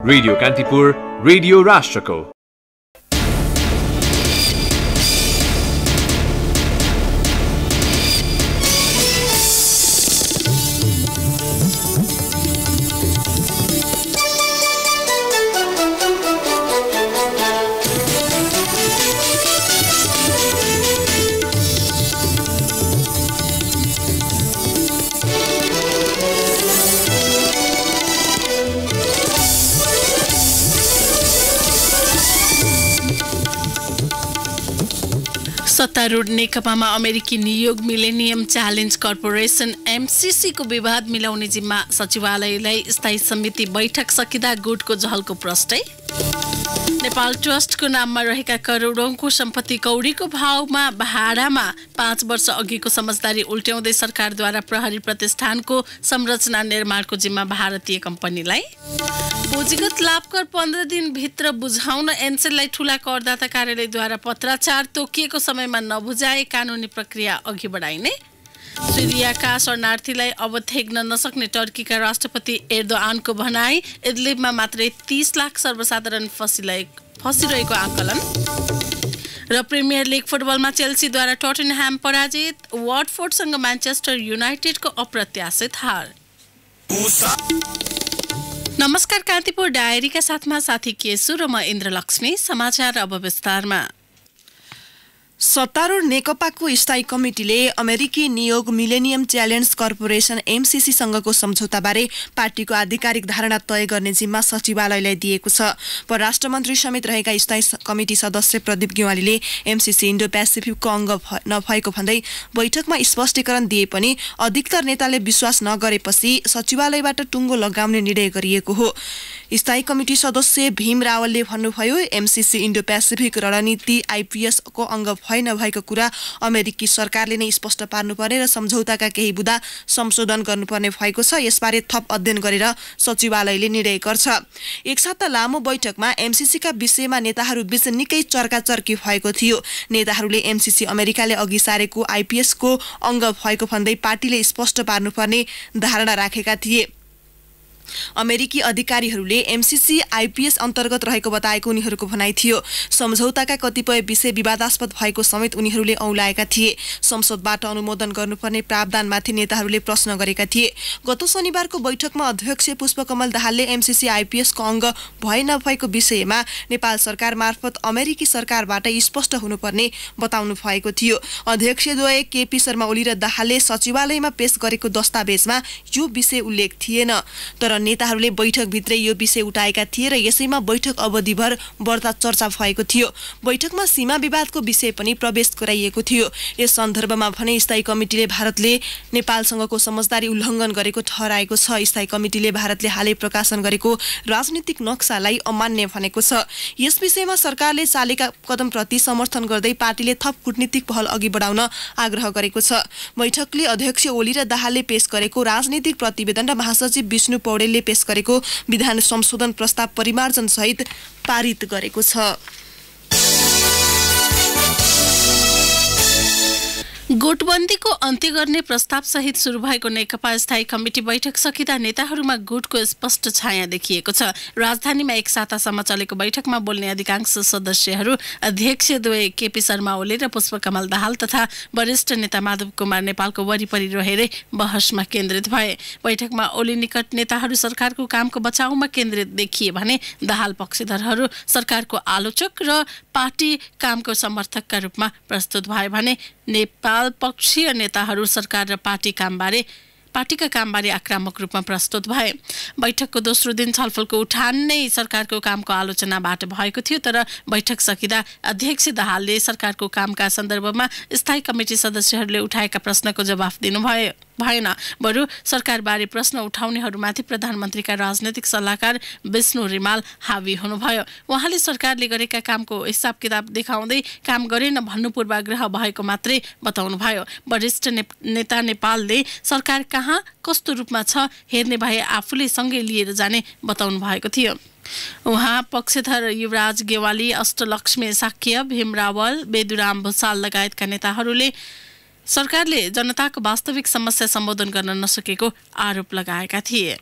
Radio Kantipur, radio राष्ट्रको। सत्तारूढ नेकपामा अमेरिकी नियोग मिलेनियम च्यालेन्ज कर्पोरेसन एमसीसी को विवाद मिलाउने जिम्मा सचिवालयलाई स्थायी समिति बैठक सकिँदा गुटको झल्को प्रष्टै। नेपाल ट्रस्टको नाममा रहेका करोडौंको सम्पत्ति कौडीको भावमा भाडामा 5 वर्ष अघिको समझदारी उल्ट्याउँदै सरकारद्वारा प्रहरी प्रतिष्ठानको संरचना निर्माणको जिम्मा भारतीय कम्पनीलाई। पुँजीगत लाभकर 15 दिनभित्र बुझाउन एनसेललाई ठूला करदाता कार्यालयद्वारा पत्राचार तोकिएको समयमा नबुझाए कानुनी प्रक्रिया अघि बढाइने। सिरियाका शरणार्थीलाई अब थेग्न नसक्ने टर्कीका राष्ट्रपति एर्दोआनको भनाई। इदलिबमा मात्रै 30 लाख सर्वसाधारण फसिरहेको आकलन। र प्रिमियर लिग फुटबलमा चेल्सीद्वारा टोटनह्याम पराजित। वाटफोर्डसँग म्यान्चेस्टर युनाइटेडको अप्रत्याशित हार। नमस्कार, कान्तिपुर डायरीका साथमा साथी केसु र म इन्द्रलक्ष्मी। समाचार अब विस्तारमा। सत्तारूढ नेकपाको स्थायी कमिटीले अमेरिकी नियोग मिलेनियम च्यालेन्ज कर्पोरेसन एमसीसी सँगको सम्झौताबारे पार्टीको आधिकारिक धारणा तय गर्ने जिम्मा सचिवालयलाई दिएको छ। परराष्ट्र मन्त्री समेत रहेका स्थायी कमिटी सदस्य प्रदीप गेवालीले एमसीसी इन्डो पेसिफिकको अङ्ग नभएको भन्दै बैठकमा स्पष्टीकरण दिए पनि अधिकतर नेताले विश्वास नगरेपछि सचिवालयबाट टुङ्गो लगाउने निर्णय गरिएको हो। स्थायी कमिटी सदस्य भीम रावलले भन्नुभयो, एमसीसी इन्डो पेसिफिक रणनीति आइपीएस को अङ्ग नभएको कुरा अमेरिकी सरकारले नै स्पष्ट पार्नुपर्ने र सम्झौताका केही बुँदा संशोधन गर्नुपर्ने भएको छ। यसबारे थप अध्ययन गरेर सचिवालयले निर्णय गर्छ। एक साता लामो बैठकमा एमसीसीका विषयमा नेताहरू बीच निकै चर्काचर्की भएको थियो। नेताहरूले एमसीसी अमेरिकाले अघि सारेको आइपीएसको अङ्ग भएको भन्दै पार्टीले स्पष्ट पार्नुपर्ने धारणा राखेका थिए। अमेरिकी अधिकारीहरूले एमसीसी आइपीएस अन्तर्गत रहेको बताएको उनीहरूको भनाइ थियो। सम्झौताका कतिपय विषय विवादास्पद भएको समेत उनीहरूले औलाएका थिए। संसदबाट अनुमोदन गर्नुपर्ने प्रावधानमाथि नेताहरूले प्रश्न गरेका थिए। गत शनिबारको बैठकमा अध्यक्ष पुष्पकमल दाहालले एमसीसी आइपीएसको अङ्ग भए नभएको विषयमा नेपाल सरकार मार्फत अमेरिकी सरकारबाट स्पष्ट हुनुपर्ने बताउनु भएको थियो। अध्यक्षद्वय केपी शर्मा ओली र दाहालले सचिवालयमा पेश गरेको दस्तावेजमा यो विषय उल्लेख थिएन। तर नेताहरूले बैठकभित्रै यो विषय उठाएका थिए र यसैमा बैठक अवधिभर बढ्ता चर्चा भएको थियो। बैठकमा सीमा विवादको विषय पनि प्रवेश गराइएको थियो। यस सन्दर्भमा भने स्थायी कमिटीले भारतले नेपालसँगको समझदारी उल्लङ्घन गरेको ठहराएको छ। स्थायी कमिटीले भारतले हालै प्रकाशन गरेको राजनीतिक नक्सालाई अमान्य भनेको छ। यस विषयमा सरकारले चालेका कदमप्रति समर्थन गर्दै पार्टीले थप कूटनीतिक पहल अघि बढाउन आग्रह गरेको छ। बैठकले अध्यक्ष ओली र दाहालले पेश गरेको राजनीतिक प्रतिवेदन र महासचिव विष्णु पौडेलले पेश गरेको विधान संशोधन प्रस्ताव परिमार्जन सहित पारित गरेको छ। गुटबन्दीको अन्त्य गर्ने प्रस्ताव सहित सुरु भएको नेकपा स्थायी कमिटी बैठक सकिँदा नेताहरूमा गुटको स्पष्ट छाया देखिएको छ। राजधानीमा एक सातासम्म चलेको बैठकमा बोल्ने अधिकांश सदस्यहरू अध्यक्षद्वय केपी शर्मा ओली र पुष्पकमल दाहाल तथा वरिष्ठ नेता माधव कुमार नेपालको वरिपरि रहेरै बहसमा केन्द्रित भए। बैठकमा ओली निकट नेताहरू सरकारको कामको बचाउमा केन्द्रित देखिए भने दाहाल पक्षधरहरू सरकारको आलोचक र पार्टी कामको समर्थकका रूपमा प्रस्तुत भए भने नेपाल पक्षीय नेताहरू सरकार र पार्टीका कामबारे आक्रामक रूपमा प्रस्तुत भए। बैठकको दोस्रो दिन छलफलको उठान नै सरकारको कामको आलोचनाबाट भएको थियो। तर बैठक सकिँदा अध्यक्ष दाहालले सरकारको कामका सन्दर्भमा स्थायी कमिटी सदस्यहरूले उठाएका प्रश्नको जवाफ दिनु भएन। बरु सरकारबारे प्रश्न उठाउनेहरूमाथि प्रधानमन्त्रीका राजनैतिक सल्लाहकार विष्णु रिमाल हावी हुनुभयो। उहाँले सरकारले गरेका कामको हिसाब किताब देखाउँदै काम गरेन भन्नु पूर्वाग्रह भएको मात्रै बताउनुभयो। वरिष्ठ नेता नेपालले सरकार कहाँ कस्तो रूपमा छ हेर्ने भए आफूले सँगै लिएर जाने बताउनु भएको थियो। उहाँ पक्षधर युवराज गेवाली, अष्टलक्ष्मी साक्य, भीम रावल, बेदुराम भुसाल लगायतका नेताहरूले सरकारले जनताको वास्तविक समस्या सम्बोधन गर्न नसकेको आरोप लगाएका थिए।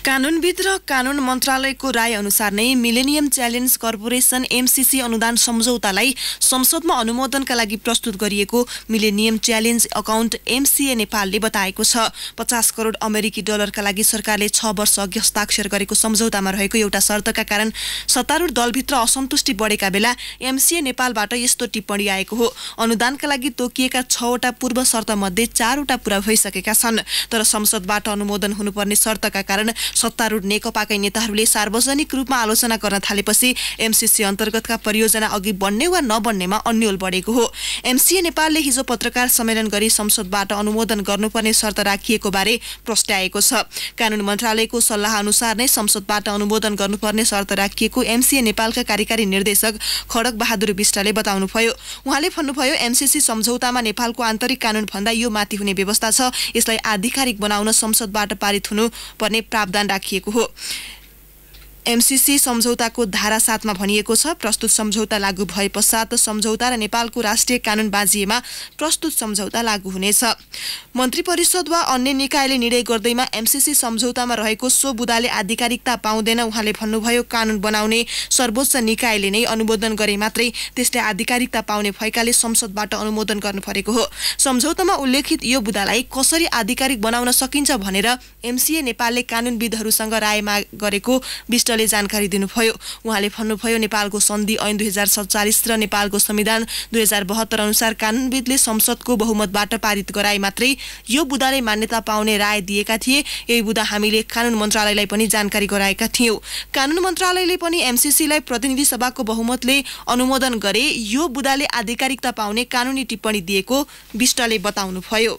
कानूनविद र कानून मन्त्रालयको राय अनुसार नै मिलेनियम च्यालेन्ज कर्पोरेसन एमसीसी अनुदान सम्झौतालाई संसदमा अनुमोदनका लागि प्रस्तुत गरिएको मिलेनियम च्यालेन्ज अकाउन्ट एमसीए नेपालले बताएको छ। 50 करोड अमेरिकी डलरका लागि सरकारले 6 वर्ष अघि हस्ताक्षर गरेको सम्झौतामा रहेको एउटा शर्तका कारण सत्तारूढ दलभित्र असन्तुष्टि बढेका बेला एमसीए नेपालबाट यस्तो टिप्पणी आएको हो। अनुदानका लागि तोकिएका 6 वटा पूर्व शर्त मध्ये 4 वटा पूरा भइसकेका छन्, तर संसदबाट अनुमोदन हुनुपर्ने शर्तका कारण सत्तारूढ नेकपाका नेताहरूले सार्वजनिक रूपमा आलोचना गर्न थालेपछि एमसीसी अन्तर्गतका परियोजना अघि बढ्ने वा नबढ्नेमा अन्यल बढेको हो। एमसीए नेपालले हिजो पत्रकार सम्मेलन गरी संसदबाट अनुमोदन गर्नुपर्ने शर्त राखिएको बारे प्रस्ट्याएको छ। कानून मन्त्रालयको सल्लाह अनुसार नै संसदबाट अनुमोदन गर्नुपर्ने शर्त राखिएको एमसीए नेपालका कार्यकारी निर्देशक खड्ग बहादुर विष्टले बताउनुभयो। उहाँले भन्नुभयो, एमसीसी सम्झौतामा नेपालको आन्तरिक कानून भन्दा यो माथि हुने व्यवस्था छ। यसलाई आधिकारिक बनाउन संसदबाट पारित हुनुपर्ने प्रावधान राखिएको हो। एमसीसी सम्झौताको धारा 7 मा भनिएको छ, प्रस्तुत सम्झौता लागू भए पश्चात सम्झौता र नेपालको राष्ट्रिय कानून बाजिएमा प्रस्तुत सम्झौता लागू हुनेछ। मन्त्री परिषद वा अन्य निकायले निर्णय गर्दैमा एमसीसी सम्झौतामा रहेको सो बुदाले आधिकारिकता पाउँदैन। उहाँले भन्नुभयो, कानून बनाउने सर्वोच्च निकायले नै अनुमोदन गरे मात्रै त्यसले आधिकारिकता पाउने भएकाले संसदबाट अनुमोदन गर्नु परेको हो। सम्झौतामा उल्लेखित यो बुदालाई कसरी आधिकारिक बनाउन सकिन्छ भनेर एमसीए नेपालले कानूनविदहरूसँग राय माग गरेको विष्टले जानकारी दिनुभयो। उहाँले भन्नुभयो, नेपालको सन्धि ऐन 2047 र नेपालको संविधान 2072 अनुसार कानूनविदले संसदको बहुमतबाट पारित गराए मात्रै यो बुदाले मान्यता पाउने राय दिएका थिए। यही बुदा हामीले कानून मन्त्रालयलाई पनि जानकारी गराएका थियौं। कानून मन्त्रालयले पनि एमसीसीलाई प्रतिनिधि सभाको बहुमतले अनुमोदन गरे यो बुदाले आधिकारिकता पाउने कानूनी टिप्पणी दिएको विष्टले बताउनुभयो।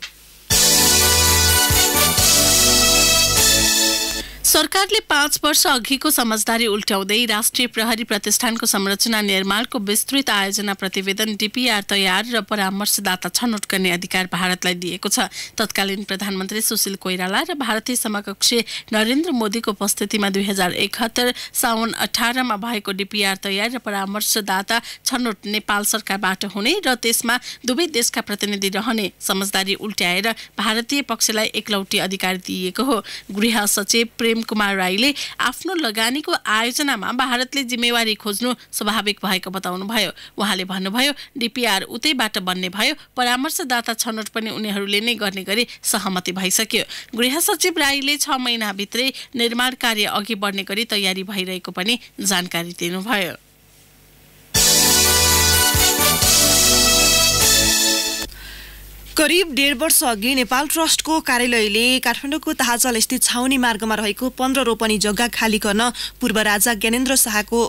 सरकारले 5 वर्ष अघिको समझदारी उल्ट्याउँदै राष्ट्रिय प्रहरी प्रतिष्ठानको संरचना निर्माणको विस्तृत आयोजना प्रतिवेदन डीपीआर तयार र परामर्शदाता छनौट गर्ने अधिकार भारतलाई दिएको छ। तत्कालीन प्रधानमन्त्री सुशील कोइराला र भारतीय समकक्षी नरेन्द्र मोदीको उपस्थितिमा 2071 साउन 18 मा भएको डीपीआर तयार र परामर्शदाता छनौट नेपाल सरकारबाट हुने र त्यसमा दुवै देशका प्रतिनिधि रहने समझदारी उल्ट्याएर भारतीय पक्षलाई एकलौटी अधिकार दिएको हो। गृह सचिव प्रेम कुमार राईले आफ्नो लगानीको आयोजनामा भारतले जिम्मेवारी खोज्नु स्वाभाविक भएको बताउनुभयो। उहाँले भन्नुभयो, डीपीआर उतैबाट बन्ने भयो, परामर्शदाता छनौट पनि उनीहरूले नै गर्ने गरी सहमति भइसक्यो। गृह सचिव राईले 6 महिनाभित्रै निर्माण कार्य अघि बढ्ने गरी तयारी भइरहेको पनि जानकारी दिनुभयो। करिब 1.5 वर्ष अघि नेपाल ट्रस्टको कार्यालयले काठमाडौँको ताहाजल स्थित छाउनी मार्गमा रहेको 15 रोपनी जग्गा खाली गर्न पूर्व राजा ज्ञानेन्द्र शाहको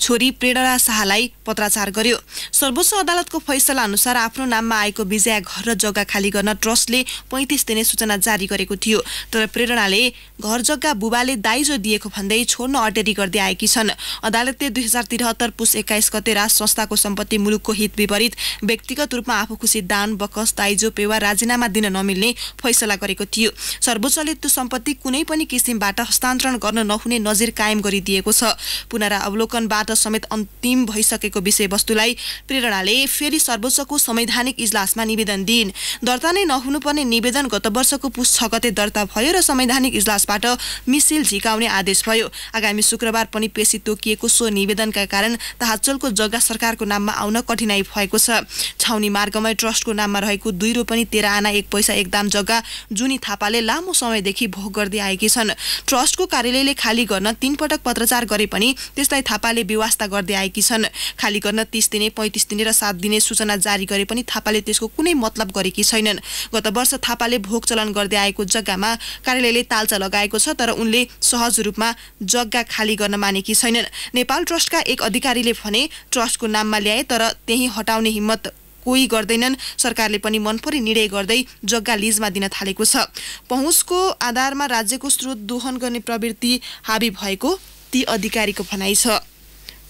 छोरी प्रेरणा शाहलाई पत्राचार गर्यो। सर्वोच्च अदालतको फैसला अनुसार आफ्नो नाममा आएको विजया घर र जग्गा खाली गर्न ट्रस्टले 35 दिने सूचना जारी गरेको थियो, तर प्रेरणाले घर जग्गा बुबाले दाइजो दिएको भन्दै छोड्न अटेरी गर्दै आएकी छन्। अदालतले 2073 पुस 21 गते राज संस्थाको सम्पत्ति मुलुकको हित विपरीत व्यक्तिगत रूपमा आफू खुसी दान, बकस, दाइजो, पेवा, राजीनामा दिन नमिल्ने फैसला गरेको थियो। सर्वोच्चले त्यो सम्पत्ति कुनै पनि किसिमबाट हस्तान्तरण गर्न नहुने नजिर कायम गरिदिएको छ। पुनरावलोकनबाट समेत अन्तिम भइसकेको विषयवस्तुलाई प्रेरणाले फेरि सर्वोच्चको संवैधानिक इजलासमा निवेदन दिइन्। दर्ता नै नहुनुपर्ने निवेदन गत वर्षको पुस 6 गते दर्ता भयो र संवैधानिक इजलासबाट मिसिल झिकाउने आदेश भयो। आगामी शुक्रबार पनि पेशी तोकिएको सो निवेदनका कारण ताहाजलको जग्गा सरकारको नाममा आउन कठिनाई भएको छ। छाउनी मार्गमै ट्रस्टको नाममा रहेको 2 रोपनी 13 आना 1 पैसा 1 दाम जग्गा जुनी थापाले लामो समयदेखि भोग गर्दै आएकी छन्। ट्रस्टको कार्यालयले खाली गर्न 3 पटक पत्राचार गरे पनि त्यसलाई थापाले वास्ता गर्दै आएकी छन्। खाली गर्न 30 दिने, 35 दिने र 7 दिने सूचना जारी गरे पनि थापाले त्यसको कुनै मतलब गरेकी छैनन्। गत वर्ष थापाले भोग चलन गर्दै आएको जग्गामा कार्यालयले तालचा लगाएको छ, तर उनले सहज रूपमा जग्गा खाली गर्न मानेकी छैनन्। नेपाल ट्रस्टका एक अधिकारीले भने, ट्रस्टको नाममा ल्याए तर त्यही हटाउने हिम्मत कोही गर्दैनन्। सरकारले पनि मनपरी निर्णय गर्दै जग्गा लिजमा दिन थालेको छ। पहुँचको आधारमा राज्यको स्रोत दोहन गर्ने प्रवृत्ति हाबी भएको ती अधिकारीको भनाइ छ।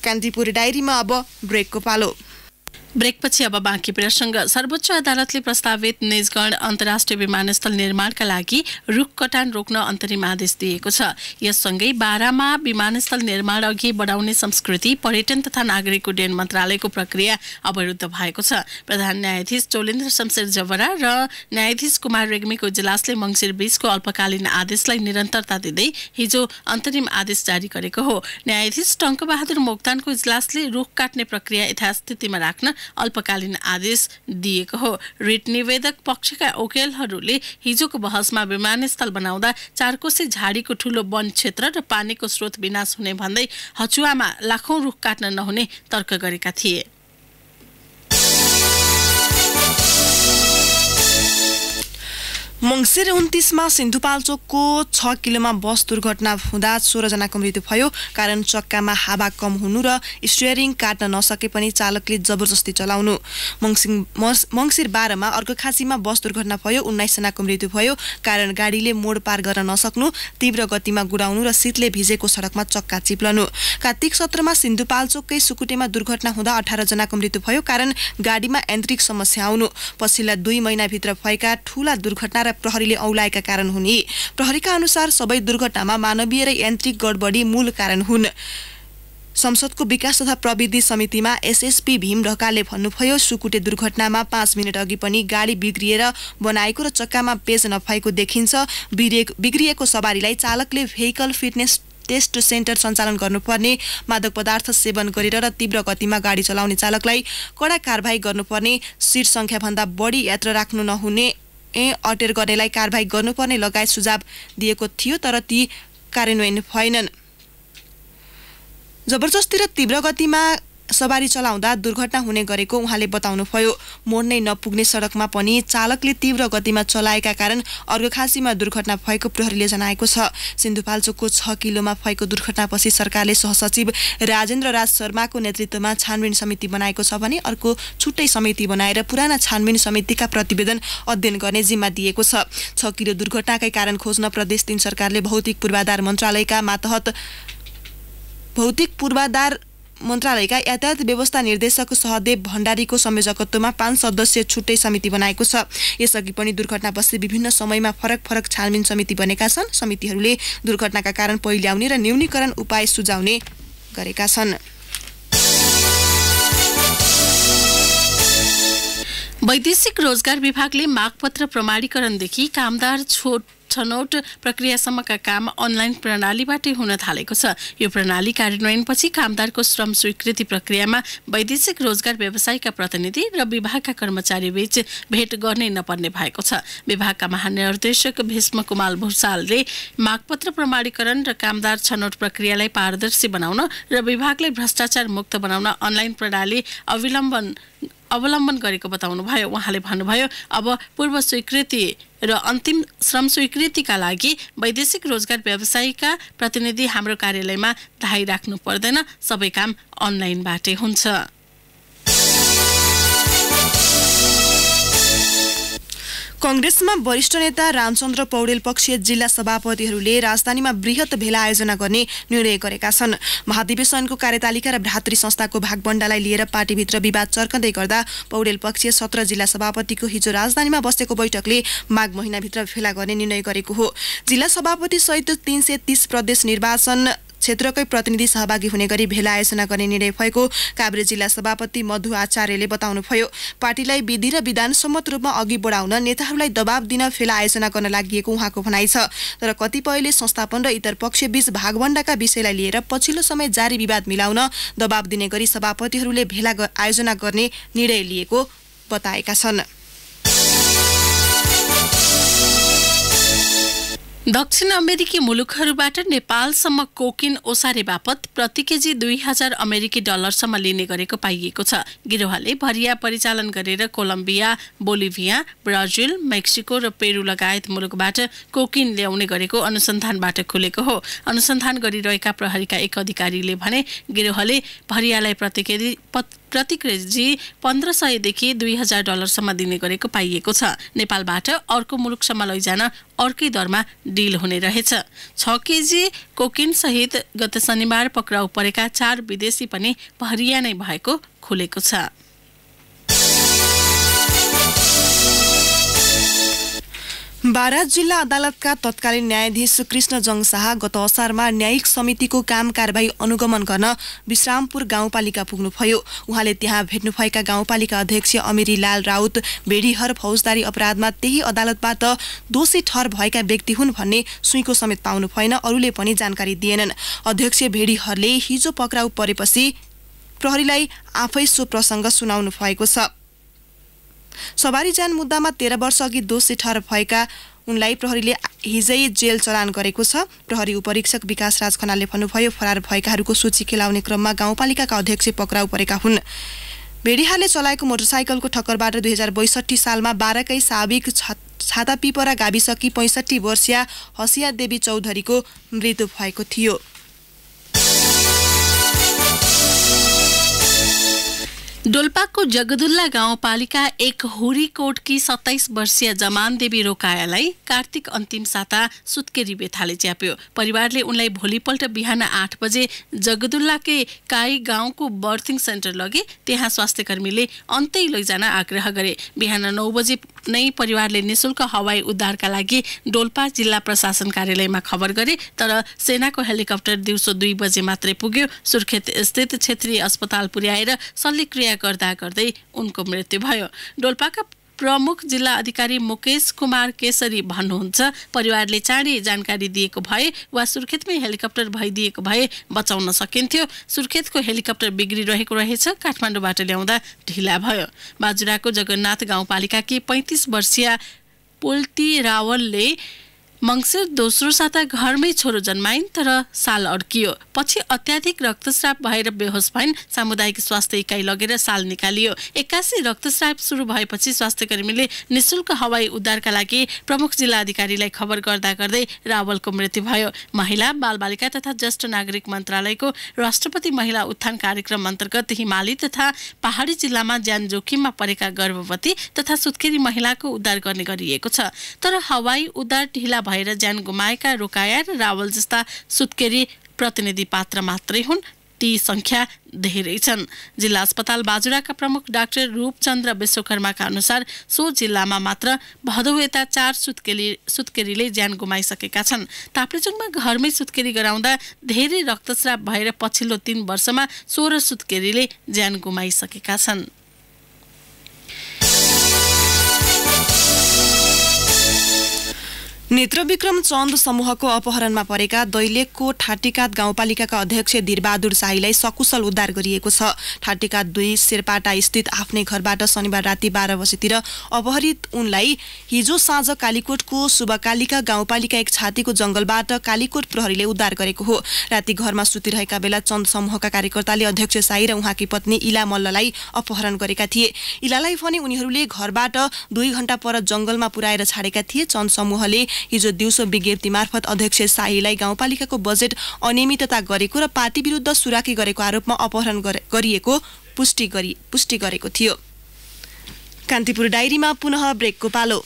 कान्तिपुर डायरीमा अब ब्रेकको पालो। ब्रेकपछि अब बाँकी प्रसङ्ग। सर्वोच्च अदालतले प्रस्तावित निजगढ अन्तर्राष्ट्रिय विमानस्थल निर्माणका लागि रुख कटान रोक्न अन्तरिम आदेश दिएको छ। यससँगै बारामा विमानस्थल निर्माण अघि बढाउने संस्कृति, पर्यटन तथा नागरिक उड्डयन मन्त्रालयको प्रक्रिया अवरुद्ध भएको छ। प्रधान न्यायाधीश चोलेन्द्र शमशेर जवरा र न्यायाधीश कुमार रेग्मीको इजलासले मङ्सिर 20 को अल्पकालीन आदेशलाई निरन्तरता दिँदै हिजो अन्तरिम आदेश जारी गरेको हो। न्यायाधीश टङ्कबहादुर मोक्तानको इजलासले रुख काट्ने प्रक्रिया यथास्थितिमा राख्न अल्पकालीन आदेश दिएको हो। रिट निवेदक पक्षका वकिलहरूले हिजोको बहसमा विमानस्थल बनाउँदा चारकोसे झाडीको ठूलो वन क्षेत्र र पानीको स्रोत विनाश हुने भन्दै हचुवामा लाखौं रुख काट्न नहुने तर्क गरेका थिए। मङ्सिर 29 मा सिन्धुपाल्चोकको 6 किलोमा बस दुर्घटना हुँदा 16 जनाको मृत्यु भयो। कारण चक्कामा हावा कम हुनु र स्टियरिङ काट्न नसके पनि चालकले जबरजस्ती चलाउनु। मङ्सिर 12 मा अर्घखाँचीमा बस दुर्घटना भयो। 19 जनाको मृत्यु भयो। कारण गाडीले मोड पार गर्न नसक्नु, तीव्र गतिमा गुडाउनु र शीतले भिजेको सडकमा चक्का चिप्लनु। कार्तिक 17 मा सिन्धुपाल्चोककै सुकुटेमा दुर्घटना हुँदा 18 जनाको मृत्यु भयो। कारण गाडीमा यान्त्रिक समस्या आउनु। पछिल्ला 2 महिनाभित्र भएका ठूला दुर्घटना प्रहरीले औलाएका कारण हुने। प्रहरीका अनुसार सबै दुर्घटनामा मानवीय र यान्त्रिक गडबडी मूल कारण हुन्। संसदको विकास तथा प्रविधि समितिमा एसएसपी भीम ढकालले भन्नुभयो, सुकुटे दुर्घटनामा 5 मिनट अघि पनि गाडी बिग्रिएर बनाएको र चक्कामा पेज नभएको देखिन्छ। बिग्रिएको सवारीलाई चालकले भेहिकल फिटनेस टेस्ट सेन्टर सञ्चालन गर्नुपर्ने, मादक पदार्थ सेवन गरेर र तीव्र गतिमा गाडी चलाउने चालकलाई कडा कारबाही गर्नुपर्ने, सीट संख्याभन्दा बढी यात्रा राख्नु नहुने, अटेर गर्नेलाई कारबाही गर्नुपर्ने लगायत सुझाव दिएको थियो, तर ती कार्यान्वयन भएनन्। जबरजस्ती र तीव्र गतिमा सवारी चलाउँदा दुर्घटना हुने गरेको उहाँले बताउनुभयो। मोड्नै नपुग्ने सडकमा पनि चालकले तीव्र गतिमा चलाएका कारण अर्घखाँचीमा दुर्घटना भएको प्रहरीले जनाएको छ। सिन्धुपाल्चोकको 6 किलोमा भएको दुर्घटनापछि सरकारले सहसचिव राजेन्द्र राज शर्माको नेतृत्वमा छानबिन समिति बनाएको छ भने अर्को छुट्टै समिति बनाएर पुराना छानबिन समितिका प्रतिवेदन अध्ययन गर्ने जिम्मा दिएको छ। 6 किलो दुर्घटनाकै कारण खोज्न प्रदेश 3 सरकारले भौतिक पूर्वाधार मन्त्रालयका यातायात व्यवस्था निर्देशक सहदेव भण्डारीको संयोजकत्वमा 5 सदस्यीय छुट्टै समिति बनाएको छ। यसअघि पनि दुर्घटनापछि विभिन्न समयमा फरक छानबिन समिति बनेका छन्। समितिहरूले दुर्घटनाका कारण पहिल्याउने र न्यूनीकरण उपाय सुझाउने गरेका छन्। वैदेशिक रोजगार विभागले मागपत्र प्रमाणीकरणदेखि कामदार छनौट प्रक्रियासम्मका काम अनलाइन प्रणालीबाटै हुन थालेको छ। यो प्रणाली कार्यान्वयनपछि कामदारको श्रम स्वीकृति प्रक्रियामा वैदेशिक रोजगार व्यवसायका प्रतिनिधि र विभागका कर्मचारीबीच भेट गर्नै नपर्ने भएको छ। विभागका महानिर्देशक भीष्म कुमार भूषालले मागपत्र प्रमाणीकरण र कामदार छनौट प्रक्रियालाई पारदर्शी बनाउन र विभागलाई भ्रष्टाचार मुक्त बनाउन अनलाइन प्रणाली अवलम्बन गरेको बताउनुभयो। उहाँले भन्नुभयो, अब पूर्व स्वीकृति र अन्तिम श्रम स्वीकृतिका लागि वैदेशिक रोजगार व्यवसायीका प्रतिनिधि हाम्रो कार्यालयमा धाई राख्नु पर्दैन, सबै काम अनलाइनबाटै हुन्छ। कांग्रेसमा वरिष्ठ नेता रामचन्द्र पौडेल पक्षीय जिल्ला सभापतिहरूले राजधानीमा वृहत भेला आयोजना गर्ने निर्णय गरेका छन्। महाधिवेशनको कार्यतालिका र भ्रातृ संस्थाको भागबण्डालाई लिएर पार्टीभित्र विवाद चर्कँदै गर्दा पौडेल पक्षीय 17 जिल्ला सभापतिको हिजो राजधानीमा बसेको बैठकले माघ महिनाभित्र भेला गर्ने निर्णय गरेको हो। जिल्ला सभापति सहित 330 प्रदेश निर्वाचन क्षेत्रकै प्रतिनिधि सहभागी हुने गरी भेला आयोजना गर्ने निर्णय भएको काभ्रे जिल्ला सभापति मधु आचार्यले बताउनुभयो। पार्टीलाई विधि र विधानसम्मत रूपमा अघि बढाउन नेताहरूलाई दबाब दिन भेला आयोजना गर्न लागि उहाँको भनाइ छ। तर कतिपयले संस्थापन र इतर पक्षबीच भागवण्डाका विषयलाई लिएर पछिल्लो समय जारी विवाद मिलाउन दबाब दिने गरी सभापतिहरूले भेला आयोजना गर्ने निर्णय लिएको बताएका छन्। दक्षिण अमेरिकी मुलुकहरूबाट नेपालसम्म कोकिन ओसारे बापत प्रति केजी 2000 अमेरिकी डलरसम्म लिने गरेको पाइएको छ। गिरोहले भरिया परिचालन गरेर कोलम्बिया, बोलिभिया, ब्राजिल, मेक्सिको र पेरू लगायत मुलुकबाट कोकिन ल्याउने गरेको अनुसन्धानबाट खुलेको हो। अनुसन्धान गरिरहेका प्रहरीका एक अधिकारीले भने गिरोहले भरियालाई प्रति केजी 1500 देखि 2000 डलरसम्म दिने गरेको पाइएको छ। नेपालबाट अर्को मुलुकसम्म लैजान अर्कै दरमा डिल हुने रहेछ। 6 केजी कोकिन सहित गत शनिबार पक्राउ परेका 4 विदेशी पनि भरिया नै भएको खुलेको छ। बारा जिल्ला अदालतका तत्कालीन न्यायाधीश कृष्ण जङ शाह गत असारमा न्यायिक समितिको काम कारबाही अनुगमन गर्न विश्रामपुर गाउँपालिका पुग्नुभयो। उहाँले त्यहाँ भेट्नुभएका गाउँपालिका अध्यक्ष अमिरी लाल राउत भेडीहर फौजदारी अपराधमा त्यही अदालतबाट दोषी ठहर भएका व्यक्ति हुन् भन्ने सुइँको समेत पाउनु भएन। अरूले पनि जानकारी दिएनन्। अध्यक्ष भेडीहरले हिजो पक्राउ परेपछि प्रहरीलाई आफै सो प्रसङ्ग सुनाउनु भएको छ। सवारी जान मुद्दामा 13 वर्ष अघि दोषी ठहर भएका उनलाई प्रहरीले हिजै जेल चलान गरेको छ। प्रहरी उपरीक्षक विकास राज खनालले भन्नुभयो, फरार भएकाहरूको सूची खेलाउने क्रममा गाउँपालिकाका अध्यक्ष पक्राउ परेका हुन्। भेडीहारले चलाएको मोटरसाइकलको ठक्करबाट 2062 सालमा बाराकै साबिक छातापिपरा गाविसकी 65 वर्षीय हसिया देवी चौधरीको मृत्यु भएको थियो। डोल्पाको जगदुल्ला गाउँपालिका एक हुरीकोटकी 27 वर्षीय जमान देवी रोकायालाई कार्तिक अन्तिम साता सुत्केरी बेथाले च्याप्यो। परिवारले उनलाई भोलिपल्ट बिहान 8 बजे जगदुल्लाकै काई गाउँको बर्थिङ सेन्टर लगे। त्यहाँ स्वास्थ्यकर्मीले अन्तै लैजान आग्रह गरे। बिहान 9 बजे नै परिवारले निशुल्क हवाई उद्धारका लागि डोल्पा जिल्ला प्रशासन कार्यालयमा खबर गरे, तर सेनाको हेलिकप्टर दिउँसो 2 बजे मात्रै पुग्यो। सुर्खेत स्थित क्षेत्रीय अस्पताल पुर्याएर शल्यक्रिया गर्दा गर्दै उनको मृत्यु भयो। डोल्पाका प्रमुख जिल्ला अधिकारी मुकेश कुमार केसरी भन्नुहुन्छ, परिवारले चाँडै जानकारी दिएको भए वा सुर्खेतमै हेलिकप्टर भइदिएको भए बचाउन सकिन्थ्यो। सुर्खेतको हेलिकप्टर बिग्रिरहेको रहेछ, काठमाडौँबाट ल्याउँदा ढिला भयो। बाजुराको जगन्नाथ गाउँपालिकाकी 35 वर्षीय पोल्टी रावलले मङ्सिर दोस्रो साता घरमै छोरो जन्माइन्, तर साल अड्कियो। पछि अत्याधिक रक्तस्राव भएर बेहोस भइन्। सामुदायिक स्वास्थ्य इकाइ लगेर साल निकालियो। 81 रक्तस्राव सुरु भएपछि स्वास्थ्यकर्मीले निशुल्क हवाई उद्धारका लागि प्रमुख जिल्ला अधिकारीलाई खबर गर्दा गर्दै रावलको मृत्यु भयो। महिला बालबालिका तथा ज्येष्ठ नागरिक मन्त्रालयको राष्ट्रपति महिला उत्थान कार्यक्रम अन्तर्गत हिमाली तथा पहाडी जिल्लामा ज्यान जोखिममा परेका गर्भवती तथा सुत्केरी महिलाको उद्धार गर्ने गरिएको छ। तर हवाई उद्धार ढिला भएर ज्यान गुमाएका रोकाया र रावल जस्ता सुत्केरी प्रतिनिधि पात्र मात्रै हुन्। ती संख्या धेरै छन्। जिल्ला अस्पताल बाजुराका प्रमुख डाक्टर रूपचन्द्र विश्वकर्माका अनुसार सो जिल्लामा मात्र भदौ यता 4 सुत्केरीले ज्यान गुमाइसकेका छन्। ताप्लेजुङमा घरमै सुत्केरी गराउँदा धेरै रक्तस्राव भएर पछिल्लो 3 वर्षमा 16 सुत्केरीले ज्यान गुमाइसकेका छन्। नेत्रविक्रम चन्द समूहको अपहरणमा परेका दैलेखको ठाटीकात गाउँपालिकाका अध्यक्ष धीरबहादुर शाहीलाई सकुशल उद्धार गरिएको छ। ठाटीकात 2 शेर्पाटा स्थित आफ्नै घरबाट शनिबार राति 12 बजेतिर अपहरित उनलाई हिजो साँझ कालीकोटको शुभकालिका गाउँपालिका 1 छातीको जंगलबाट कालीकोट प्रहरीले उद्धार गरेको हो। राति घरमा सुतिरहेका बेला चन्द समूहका कार्यकर्ताले अध्यक्ष शाही र उहाँकी पत्नी इला मल्ललाई अपहरण गरेका थिए। इलालाई भने उनीहरूले घरबाट 2 घण्टा पर जंगलमा पुर्याएर छाडेका थिए। चन्द समूहले हिजो दिउँसो विज्ञप्ति मार्फत अध्यक्ष शाहीलाई गाउँपालिकाको बजेट अनियमितता गरेको र पार्टी विरुद्ध सुराकी गरेको आरोपमा अपहरण गरिएको पुष्टि गरेको थियो। कान्तिपुर डायरीमा पुनः ब्रेकको पालो।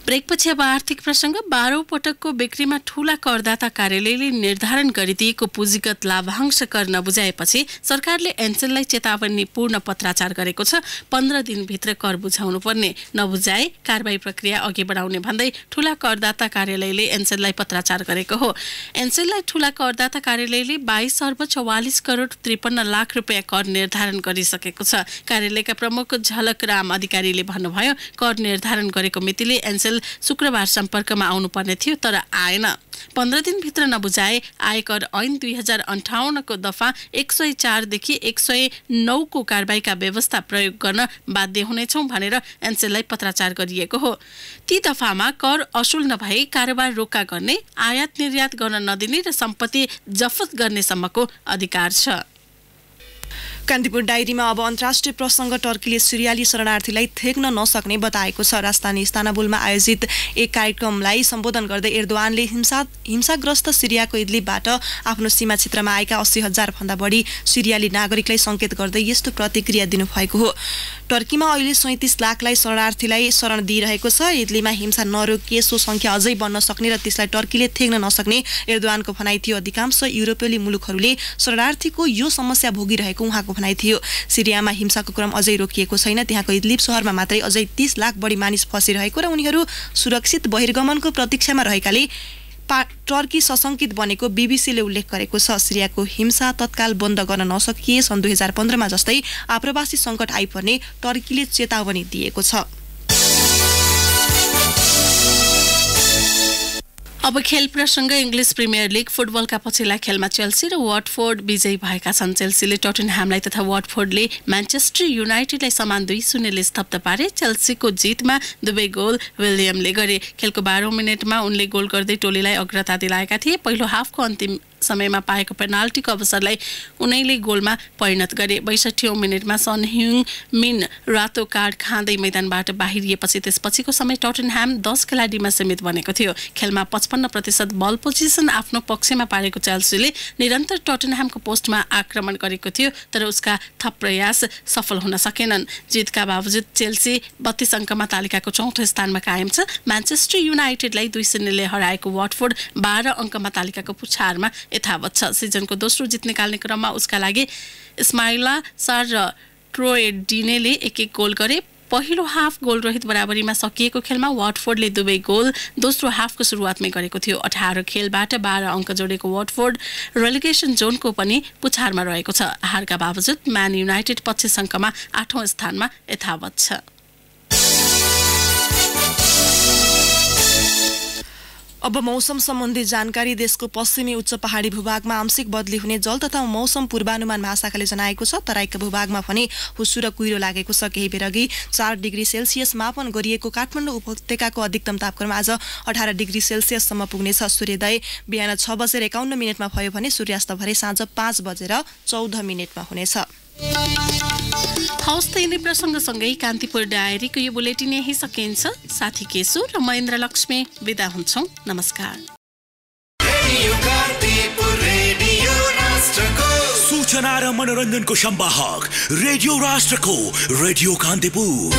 ब्रेकपछि अब आर्थिक प्रसङ्ग। 12औं पटकको बिक्रीमा ठूला करदाता कार्यालयले निर्धारण गरिदिएको पुँजीगत लाभांश कर नबुझाएपछि सरकारले एनसेललाई चेतावनीपूर्ण पत्राचार गरेको छ। 15 दिनभित्र कर बुझाउनु पर्ने, नबुझाए कारबाही प्रक्रिया अघि बढाउने भन्दै ठूला करदाता कार्यालयले एनसेललाई पत्राचार गरेको हो। एनसेललाई ठूला करदाता कार्यालयले 22 अर्ब 44 करोड 53 लाख रुपियाँ कर निर्धारण गरिसकेको छ। कार्यालयका प्रमुख झलक राम अधिकारीले भन्नुभयो, कर निर्धारण गरेको मितिले एनसेल शुक्रबार सम्पर्कमा आउनुपर्ने थियो, तर आएन। 15 दिनभित्र नबुझाए आयकर ऐन 2058 को दफा 104 देखि 109 को कारबाहीका व्यवस्था प्रयोग गर्न बाध्य हुनेछौं भनेर एनसेललाई पत्राचार गरिएको हो। ती दफामा कर असुल नभए कारोबार रोका गर्ने, आयात निर्यात गर्न नदिने र सम्पत्ति जफत गर्ने सम्मको अधिकार छ। कान्तिपुर डायरीमा अब अन्तर्राष्ट्रिय प्रसङ्ग। टर्कीले सिरियाली शरणार्थीलाई थेक्न नसक्ने बताएको छ। राजधानी इस्तानबुलमा आयोजित एक कार्यक्रमलाई सम्बोधन गर्दै एर्दोआनले हिंसाग्रस्त सिरियाको इदलिबबाट आफ्नो सीमा क्षेत्रमा आएका 80,000 भन्दा बढी सिरियाली नागरिकलाई संकेत गर्दै यस्तो प्रतिक्रिया दिनुभएको हो। टर्कीमा अहिले 37 लाखलाई शरणार्थीलाई शरण दिइरहेको छ। इटलीमा हिंसा नरोकिए सो संख्या अझै बढ्न सक्ने र त्यसलाई टर्कीले थेग्न नसक्ने एर्दोगानको भनाइ थियो। अधिकांश युरोपेली मुलुकहरूले शरणार्थीको यो समस्या भोगिरहेको उहाँको भनाइ थियो। सिरियामा हिंसाको क्रम अझै रोकिएको छैन। त्यहाँको इदलिब शहरमा मात्रै अझै 30 लाख बढी मानिस फसिरहेको र उनीहरू सुरक्षित बहिर्गमनको प्रतीक्षामा रहेकाले टर्की सशंकित बनेको बीबीसीले उल्लेख गरेको छ। सिरियाको हिंसा तत्काल बन्द गर्न नसकिए सन् 2015 मा जस्तै आप्रवासी सङ्कट आइपर्ने टर्कीले चेतावनी दिएको छ। अब खेल प्रसङ्ग। इङ्ग्लिस प्रिमियर लिग फुटबलका पछिल्ला खेलमा चेल्सी र वाटफोर्ड विजयी भएका छन्। चेल्सीले टोटनह्यामलाई तथा वाटफोर्डले म्यान्चेस्टर युनाइटेडलाई समान 2-0ले स्तब्ध पारे। चेल्सीको जितमा दुवै गोल विलियमले गरे। खेलको 12औं मिनेटमा उनले गोल गर्दै टोलीलाई अग्रता दिलाएका थिए। पहिलो हाफको अन्तिम समयमा पाएको पेनाल्टीको अवसरलाई उनैले गोलमा परिणत गरे। 62औं मिनेटमा सन ह्युङ मिन रातो कार्ड खाँदै मैदानबाट बाहिरिएपछि त्यसपछिको समय टोटनह्याम 10 खेलाडीमा सीमित बनेको थियो। खेलमा 55% बल पोजिसन आफ्नो पक्षमा पारेको चेल्सीले निरन्तर टोटनह्यामको पोस्टमा आक्रमण गरेको थियो, तर उसका थप प्रयास सफल हुन सकेनन्। जितका बावजुद चेल्सी 32 अङ्कमा तालिकाको चौथो स्थानमा कायम छ। म्यान्चेस्टर युनाइटेडलाई 2-0ले हराएको वाटफोर्ड 12 अङ्कमा तालिकाको पुछारमा यथावत छ। सिजनको दोस्रो जित निकाल्ने क्रममा उसका लागि इस्माइला सार र ट्रोए डिनेले एक गोल गरे। पहिलो हाफ गोल रहित बराबरीमा सकिएको खेलमा वाटफोर्डले दुवै गोल दोस्रो हाफको सुरुवातमै गरेको थियो। 18 खेलबाट 12 अङ्क जोडेको वाटफोर्ड रेलिगेसन जोनको पनि पुछारमा रहेको छ। हारका बावजुद म्यान युनाइटेड 25 अङ्कमा 8औं स्थानमा यथावत छ। अब मौसम सम्बन्धी जानकारी। देशको पश्चिमी उच्च पहाडी भूभागमा आंशिक बदली हुने जल तथा मौसम पूर्वानुमान महाशाखाले जनाएको छ। तराईका भूभागमा भने हुस्सु र कुहिरो लागेको छ। केही बेर अघि 4 डिग्री सेल्सियस मापन गरिएको काठमाडौँ उपत्यकाको अधिकतम तापक्रम आज 18 डिग्री सेल्सियससम्म पुग्नेछ। सूर्योदय बिहान 6:51 भयो भने सूर्यास्त भरे साँझ 5:14 हुनेछ। हौस् त यिनै प्रसङ्गसँगै कान्तिपुर डायरीको यो बुलेटिन यही सकिन्छ। साथी केशु र महेन्द्र लक्ष्मी बिदा हुन्छौँ। नमस्कार। सूचना र मनोरञ्जनको संवाहक रेडियो राष्ट्रको रेडियो कान्तिपुर।